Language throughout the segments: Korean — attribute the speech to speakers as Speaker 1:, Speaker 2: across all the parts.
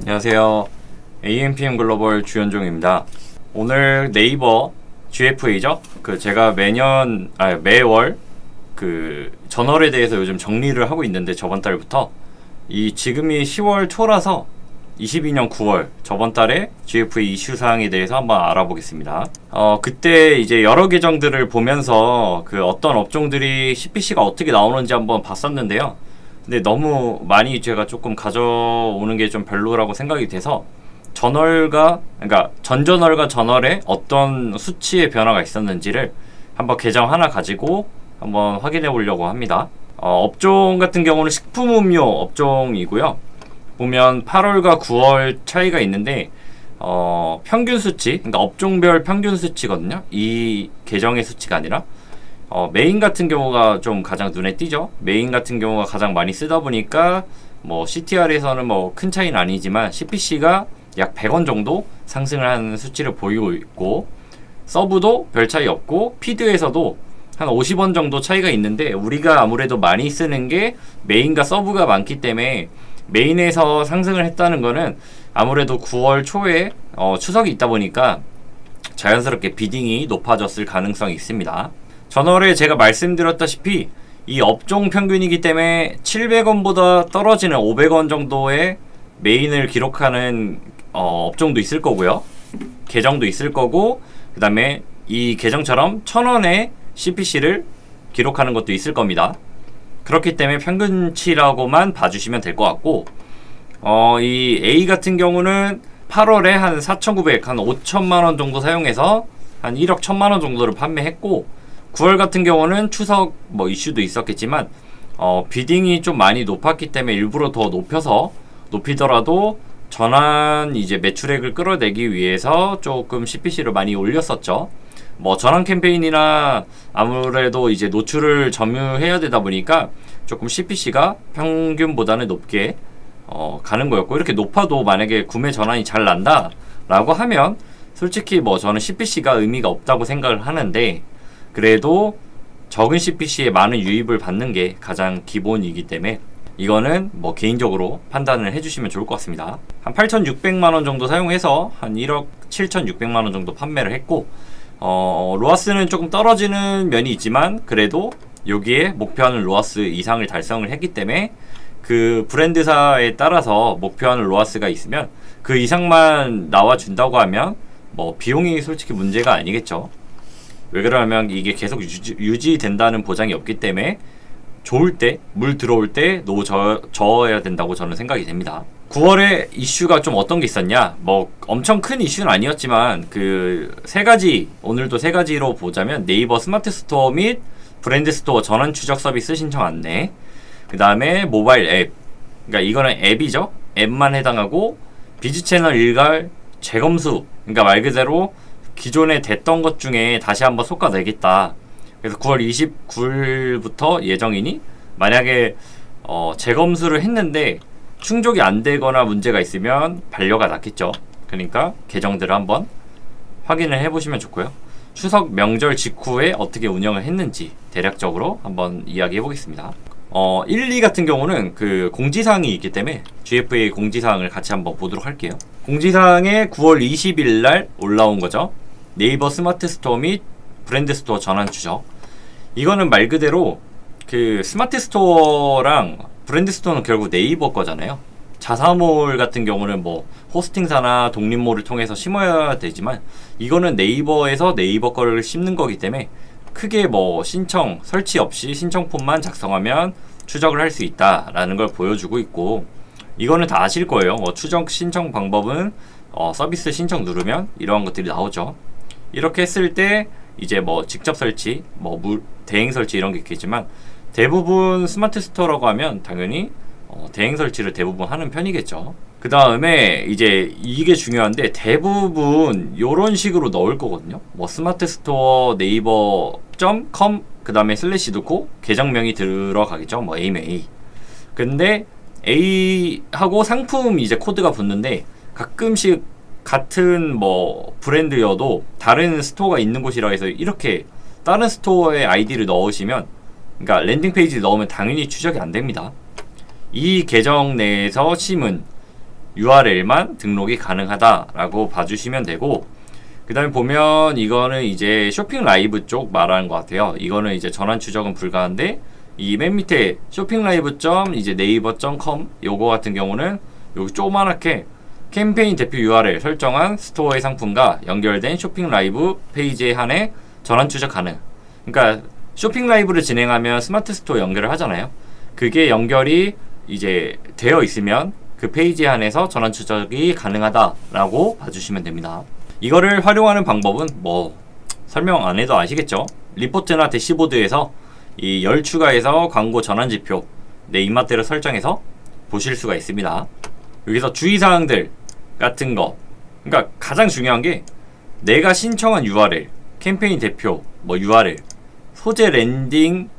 Speaker 1: 안녕하세요. AMPM 글로벌 주현종입니다. 오늘 네이버 GFA죠? 제가 매월 저널에 대해서 요즘 정리를 하고 있는데 저번 달부터 지금이 10월 초라서 22년 9월 저번 달에 GFA 이슈 사항에 대해서 한번 알아보겠습니다. 그때 이제 여러 계정들을 보면서 어떤 업종들이 CPC가 어떻게 나오는지 한번 봤었는데요. 근데 너무 많이 제가 조금 가져오는 게 좀 별로라고 생각이 돼서 그러니까 전저널과 저널에 어떤 수치의 변화가 있었는지를 한번 계정 하나 가지고 한번 확인해 보려고 합니다. 업종 같은 경우는 식품음료 업종이고요. 보면 8월과 9월 차이가 있는데 평균 수치, 그러니까 업종별 평균 수치거든요. 이 계정의 수치가 아니라 메인 같은 경우가 좀 가장 눈에 띄죠. 메인 같은 경우가 가장 많이 쓰다 보니까 CTR에서는 큰 차이는 아니지만 CPC가 약 100원 정도 상승을 하는 수치를 보이고 있고, 서브도 별 차이 없고 피드에서도 한 50원 정도 차이가 있는데, 우리가 아무래도 많이 쓰는 게 메인과 서브가 많기 때문에 메인에서 상승을 했다는 거는 아무래도 9월 초에 추석이 있다 보니까 자연스럽게 비딩이 높아졌을 가능성이 있습니다. 저널에 제가 말씀드렸다시피 이 업종 평균이기 때문에 700원보다 떨어지는 500원 정도의 메인을 기록하는 업종도 있을 거고요. 계정도 있을 거고, 그 다음에 이 계정처럼 1000원의 CPC를 기록하는 것도 있을 겁니다. 그렇기 때문에 평균치라고만 봐주시면 될 것 같고, 이 A 같은 경우는 8월에 한 4,900, 한 5천만원 정도 사용해서 한 1억 1천만원 정도를 판매했고, 9월 같은 경우는 추석 이슈도 있었겠지만 비딩이 좀 많이 높았기 때문에 일부러 더 높이더라도 전환 매출액을 끌어내기 위해서 조금 CPC를 많이 올렸었죠. 전환 캠페인이나 아무래도 노출을 점유해야 되다 보니까 조금 CPC가 평균보다는 높게 가는 거였고, 이렇게 높아도 만약에 구매 전환이 잘 난다 라고 하면 솔직히 저는 CPC가 의미가 없다고 생각을 하는데, 그래도 적은 CPC에 많은 유입을 받는 게 가장 기본이기 때문에 이거는 개인적으로 판단을 해주시면 좋을 것 같습니다. 한 8,600만원 정도 사용해서 한 1억 7,600만원 정도 판매를 했고, 로아스는 조금 떨어지는 면이 있지만 그래도 여기에 목표하는 로아스 이상을 달성을 했기 때문에 그 브랜드사에 따라서 목표하는 로아스가 있으면 그 이상만 나와준다고 하면 비용이 솔직히 문제가 아니겠죠. 왜 그러냐면 이게 계속 유지된다는 보장이 없기 때문에 좋을 때, 물 들어올 때 저어야 된다고 저는 생각이 됩니다. 9월에 이슈가 좀 어떤 게 있었냐? 엄청 큰 이슈는 아니었지만 세 가지, 오늘도 세 가지로 보자면 네이버 스마트 스토어 및 브랜드 스토어 전환 추적 서비스 신청 안내, 그 다음에 모바일 앱, 그러니까 이거는 앱이죠. 앱만 해당하고, 비즈 채널 일괄 재검수, 그러니까 말 그대로 기존에 됐던 것 중에 다시 한번 솎아내겠다. 그래서 9월 29일부터 예정이니, 만약에 재검수를 했는데 충족이 안 되거나 문제가 있으면 반려가 낫겠죠. 그러니까 계정들을 한번 확인을 해보시면 좋고요. 추석 명절 직후에 어떻게 운영을 했는지 대략적으로 한번 이야기해 보겠습니다. 1, 2 같은 경우는 공지사항이 있기 때문에 GFA 공지사항을 같이 한번 보도록 할게요. 공지사항에 9월 20일 날 올라온 거죠. 네이버 스마트 스토어 및 브랜드 스토어 전환 추적. 이거는 말 그대로 스마트 스토어랑 브랜드 스토어는 결국 네이버 거잖아요. 자사몰 같은 경우는 호스팅사나 독립몰을 통해서 심어야 되지만, 이거는 네이버에서 네이버 거를 심는 거기 때문에 크게 신청 설치 없이 신청폼만 작성하면 추적을 할 수 있다라는 걸 보여주고 있고, 이거는 다 아실 거예요. 추적 신청 방법은 서비스 신청 누르면 이러한 것들이 나오죠. 이렇게 했을 때 직접 설치, 대행 설치 이런 게 있겠지만, 대부분 스마트 스토어라고 하면 당연히 대행 설치를 대부분 하는 편이겠죠. 그 다음에 이게 중요한데, 대부분 이런 식으로 넣을 거거든요. 스마트 스토어 네이버.com 그 다음에 슬래시 넣고 계정명이 들어가겠죠. AMA. 근데 A하고 상품 코드가 붙는데, 가끔씩 같은 브랜드여도 다른 스토어가 있는 곳이라 해서 이렇게 다른 스토어의 아이디를 넣으시면, 그러니까 랜딩 페이지 넣으면 당연히 추적이 안 됩니다. 이 계정 내에서 심은 URL만 등록이 가능하다라고 봐주시면 되고, 그 다음에 보면 이거는 이제 쇼핑 라이브 쪽 말하는 것 같아요. 이거는 이제 전환 추적은 불가한데, 이 맨 밑에 쇼핑 라이브 이제 네이버.com 요거 같은 경우는 여기 조그맣게 캠페인 대표 URL 설정한 스토어의 상품과 연결된 쇼핑 라이브 페이지에 한해 전환 추적 가능. 그러니까 쇼핑 라이브를 진행하면 스마트 스토어 연결을 하잖아요. 그게 연결이 이제 되어 있으면 그 페이지에 한해서 전환 추적이 가능하다라고 봐주시면 됩니다. 이거를 활용하는 방법은 뭐 설명 안 해도 아시겠죠? 리포트나 대시보드에서 이 열 추가해서 광고 전환 지표 내 입맛대로 설정해서 보실 수가 있습니다. 여기서 주의사항들 같은 거, 그러니까 가장 중요한 게 내가 신청한 URL, 캠페인 대표, 뭐 URL, 소재 랜딩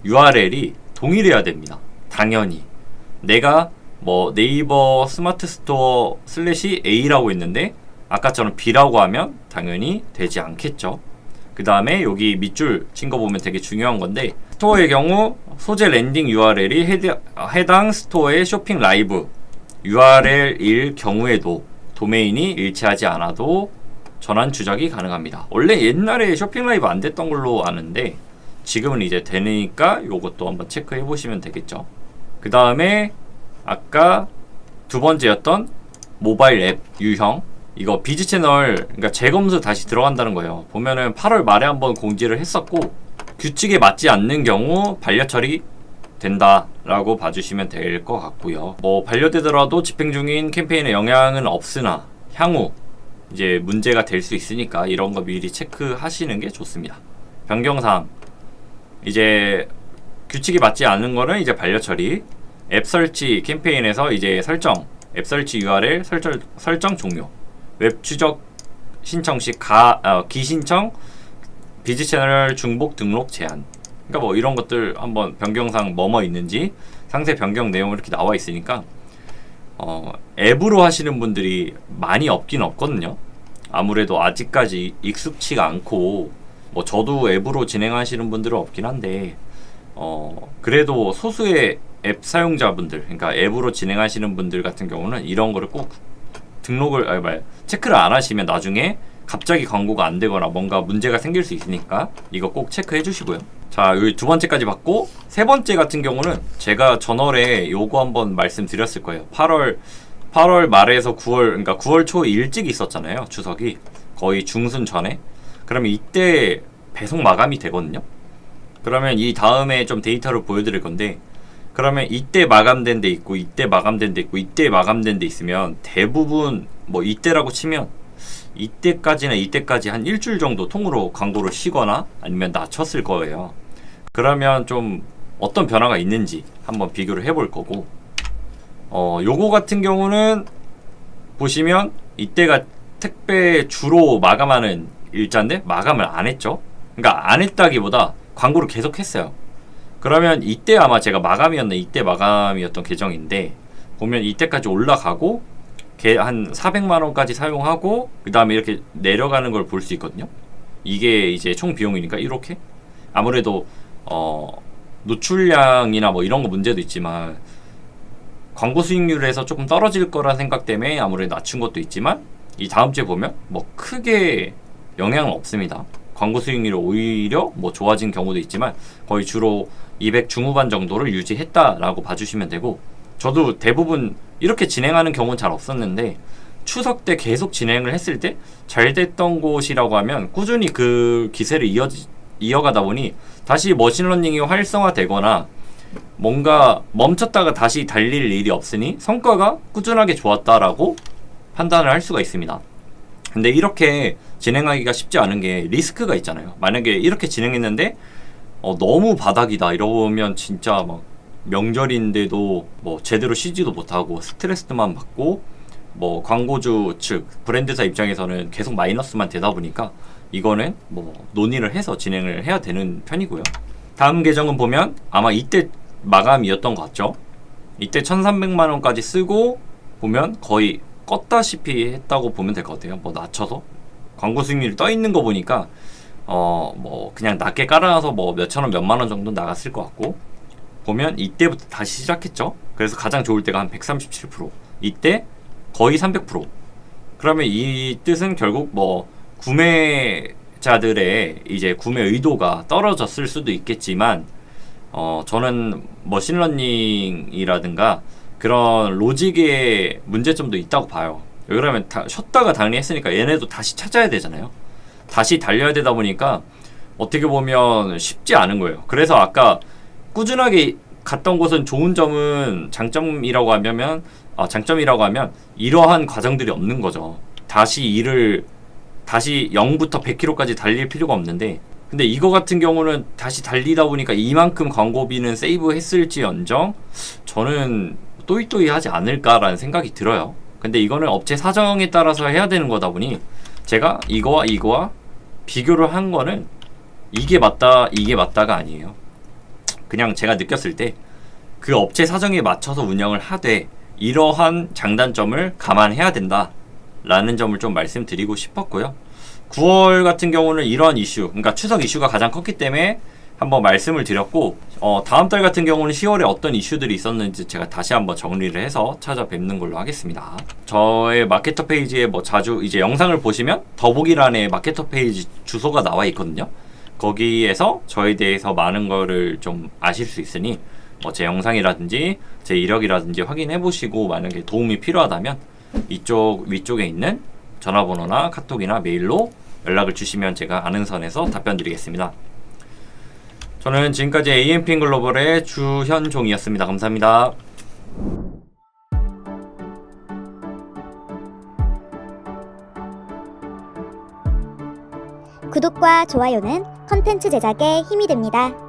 Speaker 1: URL이 동일해야 됩니다. 당연히 내가 뭐 네이버 스마트 스토어 /A라고 있는데 아까처럼 B라고 하면 당연히 되지 않겠죠. 그 다음에 여기 밑줄 친 거 보면 되게 중요한 건데, 스토어의 경우 소재 랜딩 URL이 해당 스토어의 쇼핑 라이브 URL일 경우에도 도메인이 일치하지 않아도 전환 추적이 가능합니다. 원래 옛날에 쇼핑 라이브 안 됐던 걸로 아는데 지금은 이제 되니까 요것도 한번 체크해 보시면 되겠죠. 그 다음에 아까 두 번째였던 모바일 앱 유형, 이거 비즈 채널, 그러니까 재검수 다시 들어간다는 거예요. 보면은 8월 말에 한번 공지를 했었고, 규칙에 맞지 않는 경우 반려 처리 된다라고 봐주시면 될 것 같고요. 뭐 반려되더라도 집행 중인 캠페인에 영향은 없으나 향후 이제 문제가 될 수 있으니까 이런 거 미리 체크하시는 게 좋습니다. 변경사항, 이제 규칙이 맞지 않는 거는 이제 반려 처리, 앱 설치 캠페인에서 이제 설정, 앱 설치 URL 설정 종료, 웹 추적 신청 시 기신청, 비즈 채널 중복 등록 제한. 그러니까 뭐 이런 것들 한번 변경사항 뭐뭐 있는지 상세 변경 내용 이렇게 나와 있으니까 앱으로 하시는 분들이 많이 없긴 없거든요. 아무래도 아직까지 익숙치가 않고, 뭐 저도 앱으로 진행하시는 분들은 없긴 한데 그래도 소수의 앱 사용자분들, 그러니까 앱으로 진행하시는 분들 같은 경우는 이런 거를 꼭 체크를 안 하시면 나중에 갑자기 광고가 안 되거나 뭔가 문제가 생길 수 있으니까 이거 꼭 체크해 주시고요. 자, 여기 두 번째까지 봤고, 세 번째 같은 경우는 제가 전월에 요거 한번 말씀드렸을 거예요. 8월 말에서 9월, 그러니까 9월 초 일찍 있었잖아요. 추석이 거의 중순 전에. 그러면 이때 배송 마감이 되거든요. 그러면 이 다음에 좀 데이터를 보여드릴 건데, 그러면 이때 마감된 데 있고 이때 마감된 데 있고 이때 마감된 데 있으면 대부분 뭐 이때라고 치면 이때까지 한 일주일 정도 통으로 광고를 쉬거나 아니면 낮췄을 거예요. 그러면 좀 어떤 변화가 있는지 한번 비교를 해볼 거고, 요거 같은 경우는 보시면 이때가 택배 주로 마감하는 일자인데 마감을 안 했죠. 그러니까 안 했다기보다 광고를 계속 했어요. 그러면 이때 아마 제가 이때 마감이었던 계정인데, 보면 이때까지 올라가고 한 400만원까지 사용하고 그 다음에 이렇게 내려가는 걸 볼 수 있거든요. 이게 이제 총 비용이니까 이렇게 아무래도 노출량이나 뭐 이런 거 문제도 있지만 광고 수익률에서 조금 떨어질 거란 생각 때문에 아무래도 낮춘 것도 있지만, 이 다음 주에 보면 뭐 크게 영향은 없습니다. 광고 수익률이 오히려 뭐 좋아진 경우도 있지만 거의 주로 200 중후반 정도를 유지했다라고 봐주시면 되고, 저도 대부분 이렇게 진행하는 경우는 잘 없었는데 추석 때 계속 진행을 했을 때 잘 됐던 곳이라고 하면 꾸준히 그 기세를 이어가다 보니 다시 머신러닝이 활성화되거나 뭔가 멈췄다가 다시 달릴 일이 없으니 성과가 꾸준하게 좋았다라고 판단을 할 수가 있습니다. 근데 이렇게 진행하기가 쉽지 않은 게 리스크가 있잖아요. 만약에 이렇게 진행했는데 너무 바닥이다 이러면 진짜 막 명절인데도 뭐 제대로 쉬지도 못하고 스트레스만 받고, 뭐 광고주 측 브랜드사 입장에서는 계속 마이너스만 되다 보니까 이거는 뭐 논의를 해서 진행을 해야 되는 편이고요. 다음 계정은 보면 아마 이때 마감이었던 것 같죠. 이때 1300만원까지 쓰고 보면 거의 껐다시피 했다고 보면 될 것 같아요. 뭐 낮춰서 광고 수익률이 떠 있는 거 보니까 뭐 그냥 낮게 깔아놔서 뭐 몇천원 몇만원 정도 나갔을 것 같고, 보면 이때부터 다시 시작했죠. 그래서 가장 좋을 때가 한 137%, 이때 거의 300%. 그러면 이 뜻은 결국 뭐 구매자들의 이제 구매 의도가 떨어졌을 수도 있겠지만, 저는 머신러닝이라든가 그런 로직의 문제점도 있다고 봐요. 왜 그러면 쉬었다가 당리했으니까 얘네도 다시 찾아야 되잖아요. 다시 달려야 되다 보니까 어떻게 보면 쉽지 않은 거예요. 그래서 아까 꾸준하게 갔던 곳은 좋은 점은 장점이라고 하면 이러한 과정들이 없는 거죠. 다시 0부터 100km까지 달릴 필요가 없는데, 근데 이거 같은 경우는 다시 달리다 보니까 이만큼 광고비는 세이브 했을지언정 저는 또이또이 하지 않을까라는 생각이 들어요. 근데 이거는 업체 사정에 따라서 해야 되는 거다 보니 제가 이거와 비교를 한 거는 이게 맞다가 아니에요. 그냥 제가 느꼈을 때 그 업체 사정에 맞춰서 운영을 하되 이러한 장단점을 감안해야 된다 라는 점을 좀 말씀드리고 싶었고요. 9월 같은 경우는 이러한 이슈, 그러니까 추석 이슈가 가장 컸기 때문에 한번 말씀을 드렸고, 다음 달 같은 경우는 10월에 어떤 이슈들이 있었는지 제가 다시 한번 정리를 해서 찾아뵙는 걸로 하겠습니다. 저의 마케터 페이지에 뭐 자주 이제 영상을 보시면 더보기란에 마케터 페이지 주소가 나와 있거든요. 거기에서 저에 대해서 많은 거를 좀 아실 수 있으니 뭐 제 영상이라든지 제 이력이라든지 확인해 보시고, 만약에 도움이 필요하다면 이쪽 위쪽에 있는 전화번호나 카톡이나 메일로 연락을 주시면 제가 아는 선에서 답변 드리겠습니다. 저는 지금까지 AMPM 글로벌의 주현종이었습니다. 감사합니다.
Speaker 2: 구독과 좋아요는 컨텐츠 제작에 힘이 됩니다.